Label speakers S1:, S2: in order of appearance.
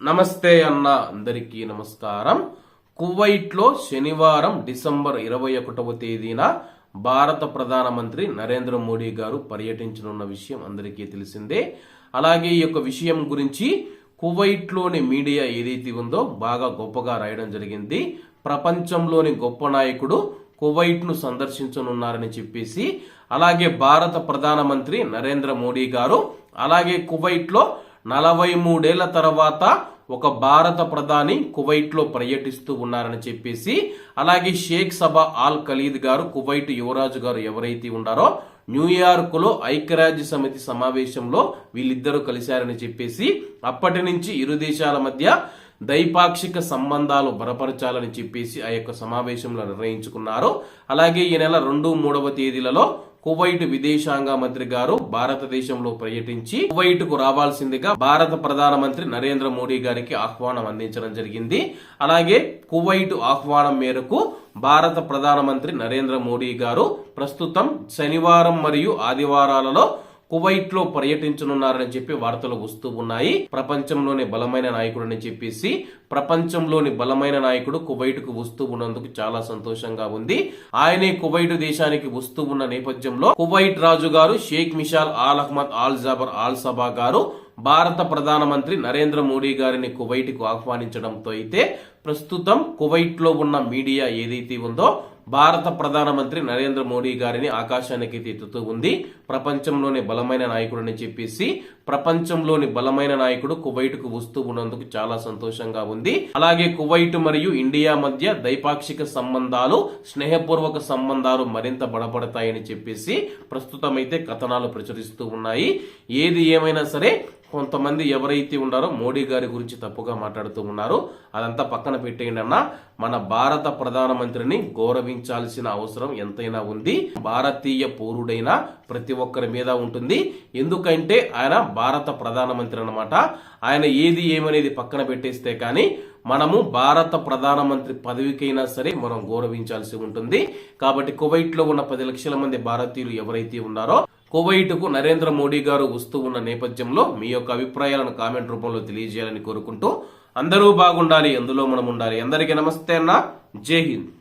S1: నమస్తే అన్న అందరికీ నమస్కారం. కువైట్లో శనివారం డిసెంబర్ 21వ తేదీన భారత ప్రధానమంత్రి నరేంద్ర మోడీ గారు పర్యటించనున్న విషయం అందరికీ తెలిసిందే. అలాగే ఈ యొక్క విషయం గురించి కువైట్లోని మీడియా ఏదైతే ఉందో బాగా గొప్పగా రాయడం జరిగింది. ప్రపంచంలోని గొప్ప నాయకుడు కువైట్ను సందర్శించనున్నారని చెప్పేసి, అలాగే భారత ప్రధానమంత్రి నరేంద్ర మోడీ గారు అలాగే కువైట్లో 43 ఏళ్ల తర్వాత ఒక భారత ప్రధాని కువైట్ లో పర్యటిస్తూ ఉన్నారని చెప్పేసి, అలాగే షేక్ సబా ఆల్ ఖలీద్ గారు కువైట్ యువరాజు గారు ఎవరైతే ఉన్నారో న్యూయార్క్ లో ఐక్యరాజ్య సమితి సమావేశంలో వీళ్ళిద్దరూ కలిశారని చెప్పేసి, అప్పటి నుంచి ఇరు దేశాల మధ్య ద్వైపాక్షిక సంబంధాలు బలపరచాలని చెప్పేసి ఆ యొక్క సమావేశంలో నిర్ణయించుకున్నారు. అలాగే ఈ నెల 2, 3వ తేదీలలో కువైట్ విదేశాంగ మంత్రి గారు భారతదేశంలో పర్యటించి కువైట్ కు రావాల్సిందిగా భారత ప్రధానమంత్రి నరేంద్ర మోడీ గారికి ఆహ్వానం అందించడం జరిగింది. అలాగే కువైట్ ఆహ్వానం మేరకు భారత ప్రధానమంత్రి నరేంద్ర మోడీ గారు ప్రస్తుతం శనివారం మరియు ఆదివారాలలో కువైట్ లో పర్యటించనున్నారని చెప్పి వార్తలు వస్తూ ఉన్నాయి. ప్రపంచంలోని బలమైన నాయకుడని చెప్పేసి, ప్రపంచంలోని బలమైన నాయకుడు కువైట్ కు వస్తూ ఉన్నందుకు చాలా సంతోషంగా ఉంది. ఆయనే కువైట్ దేశానికి వస్తూ ఉన్న నేపథ్యంలో కువైట్ రాజు గారు Sheikh Mishal Al Ahmad Al Jaber Al Sabah గారు భారత ప్రధానమంత్రి నరేంద్ర మోడీ గారిని కువైట్ కు ఆహ్వానించడంతో అయితే ప్రస్తుతం కువైట్ లో ఉన్న మీడియా ఏదైతే ఉందో భారత ప్రధానమంత్రి నరేంద్ర మోడీ గారిని ఆకాశానికి ఎత్తుతూ ఉంది. ప్రపంచంలోని బలమైన నాయకుడని చెప్పేసి, ప్రపంచంలోని బలమైన నాయకుడు కువైట్ కు వస్తూ ఉన్నందుకు చాలా సంతోషంగా ఉంది. అలాగే కువైట్ మరియు ఇండియా మధ్య ద్వైపాక్షిక సంబంధాలు, స్నేహపూర్వక సంబంధాలు మరింత బలపడతాయని చెప్పేసి ప్రస్తుతం అయితే కథనాలు ప్రచురిస్తూ ఉన్నాయి. ఏది ఏమైనా సరే కొంతమంది ఎవరైతే ఉన్నారో మోడీ గారి గురించి తప్పుగా మాట్లాడుతూ ఉన్నారు. అదంతా పక్కన పెట్టేయండి అన్న. మన భారత ప్రధానమంత్రిని గౌరవించాల్సిన అవసరం ఎంతైనా ఉంది. భారతీయ పౌరుడైన ప్రతి ఒక్కరి మీద ఉంటుంది. ఎందుకంటే ఆయన భారత ప్రధానమంత్రి అన్నమాట. ఆయన ఏది ఏమనేది పక్కన పెట్టేస్తే కానీ మనము భారత ప్రధానమంత్రి పదవికైనా సరే మనం గౌరవించాల్సి ఉంటుంది. కాబట్టి కువైట్ లో ఉన్న 10 లక్షల మంది భారతీయులు ఎవరైతే ఉన్నారో కువైట్ కు నరేంద్ర మోడీ గారు వస్తూ ఉన్న నేపథ్యంలో మీ యొక్క అభిప్రాయాలను కామెంట్ రూపంలో తెలియజేయాలని కోరుకుంటూ, అందరూ బాగుండాలి, అందులో మనం ఉండాలి. అందరికీ నమస్తే అన్న. జై హింద్.